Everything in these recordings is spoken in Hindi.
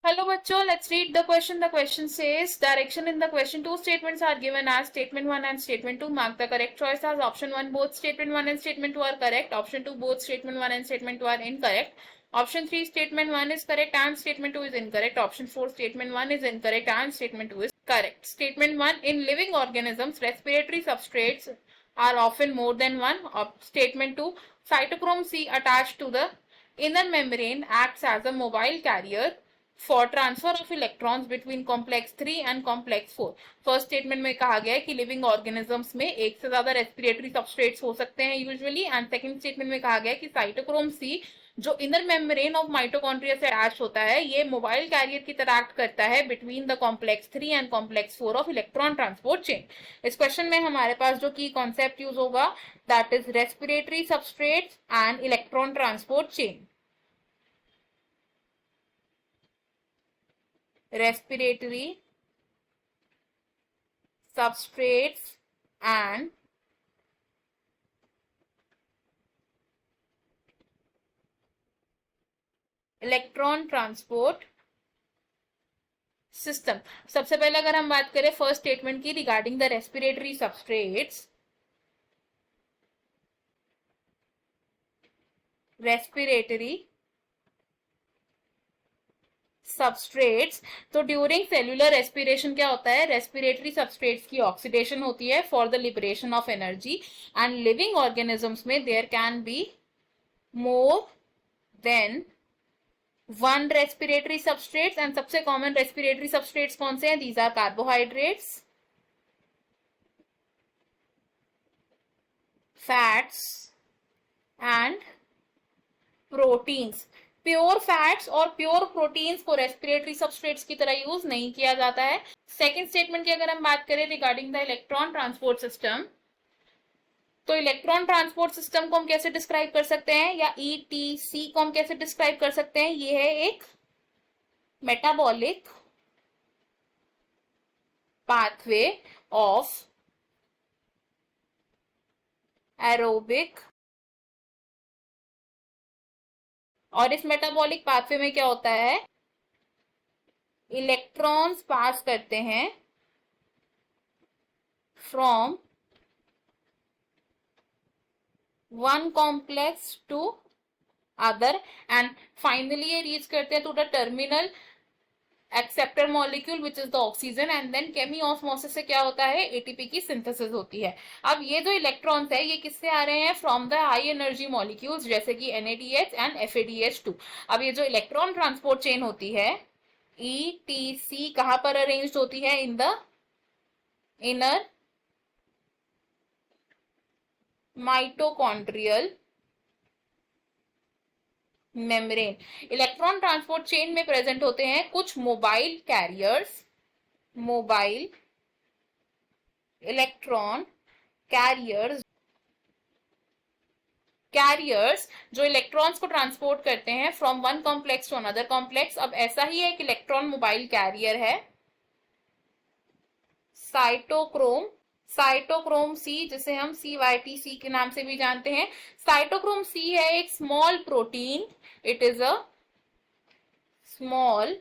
Hello bachcho, let's read the question. The question says direction in the question. Two statements are given as statement 1 and statement 2. Mark the correct choice as option 1. Both statement 1 and statement 2 are correct. Option 2. Both statement 1 and statement 2 are incorrect. Option 3. Statement 1 is correct and statement 2 is incorrect. Option 4. Statement 1 is incorrect and statement 2 is correct. Statement 1. In living organisms, respiratory substrates are often more than one. Statement 2. Cytochrome C attached to the inner membrane acts as a mobile carrier for transfer of electrons between complex 3 and complex 4. First statement में कहा गया है कि लिविंग ऑर्गेनिजम्स में एक से ज्यादा रेस्पिरेटरी सबस्ट्रेट्स हो सकते हैं यूजुअली, एंड सेकंड स्टेटमेंट में कहा गया है कि साइटोक्रोम सी जो इनर मेम्ब्रेन ऑफ माइटोकॉन्ड्रिया से अटैच होता है, ये मोबाइल कैरियर की तरह एक्ट करता है between the complex 3 and complex 4 of electron transport chain. इस क्वेश्चन में हमारे पास जो की कॉन्सेप्ट यूज होगा that is respiratory substrates and electron transport chain. Respiratory substrates and electron transport system. सबसे पहले अगर हम बात करें फर्स्ट स्टेटमेंट की regarding the respiratory substrates, respiratory substrates, तो ड्यूरिंग सेल्यूलर रेस्पिरेशन क्या होता है, रेस्पिरेटरी सबस्ट्रेट्स की ऑक्सीडेशन होती है for the liberation of energy. And living organisms में there can be more than one respiratory substrates. And सबसे कॉमन रेस्पिरेटरी सबस्ट्रेट्स कौन से हैं, these are carbohydrates, fats and proteins. Pure fats और प्योर प्रोटीन्स को रेस्पिरेटरी सबस्ट्रेट्स की तरह यूज नहीं किया जाता है. सेकेंड स्टेटमेंट की अगर हम बात करें regarding the electron transport system, तो इलेक्ट्रॉन ट्रांसपोर्ट सिस्टम को हम कैसे डिस्क्राइब कर सकते हैं, या ईटीसी को हम कैसे डिस्क्राइब कर सकते हैं, ये है एक मेटाबॉलिक पाथवे ऑफ एरोबिक. और इस मेटाबॉलिक पाथवे में क्या होता है, इलेक्ट्रॉन्स पास करते हैं from one complex to other and finally ये रीच करते हैं to the terminal acceptor molecule which is the oxygen, and then chemiosmosis से क्या होता है, एटीपी की सिंथेसिस होती है. अब ये जो इलेक्ट्रॉन्स है ये किससे आ रहे हैं, from the high energy molecules जैसे कि NADH एंड FADH2. अब ये जो इलेक्ट्रॉन ट्रांसपोर्ट चेन होती है ETC कहां पर अरेंज होती है, in the inner mitochondrial membrane. Electron transport chain में प्रेजेंट होते हैं कुछ mobile carriers, mobile electron carriers, carriers जो इलेक्ट्रॉन्स को ट्रांसपोर्ट करते हैं from one complex to another complex. अब ऐसा ही एक इलेक्ट्रॉन मोबाइल कैरियर है साइटोक्रोम, साइटोक्रोम सी जिसे हम CYTC के नाम से भी जानते हैं. साइटोक्रोम सी है एक small protein, it is a small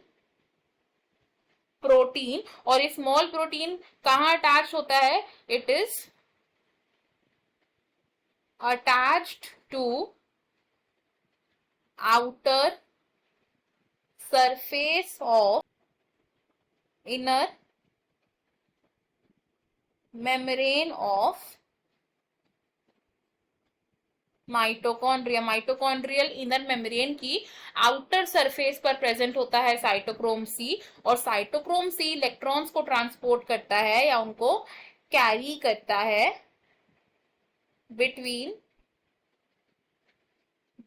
protein. और ये स्मॉल प्रोटीन कहां अटैच होता है, it is attached to outer surface of inner membrane of mitochondria. Mitochondrial inner membrane की आउटर सरफेस पर प्रेजेंट होता है साइटोक्रोम सी. और साइटोक्रोम सी इलेक्ट्रॉन्स को ट्रांसपोर्ट करता है या उनको कैरी करता है between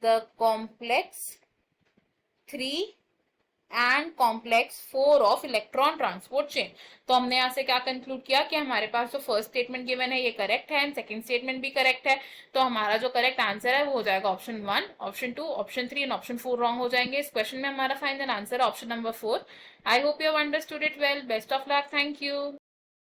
the complex 3 and complex 4 of electron transport chain. तो हमने यहां से क्या कंक्लूड किया कि हमारे पास जो फर्स्ट स्टेटमेंट गिवन है ये करेक्ट है एंड सेकंड स्टेटमेंट भी करेक्ट है. तो हमारा जो करेक्ट आंसर है वो हो जाएगा option 1, option 2, option 3 and option 4 wrong हो जाएंगे. इस क्वेश्चन में हमारा final answer option number 4. I hope you have understood it well. Best of luck. Thank you.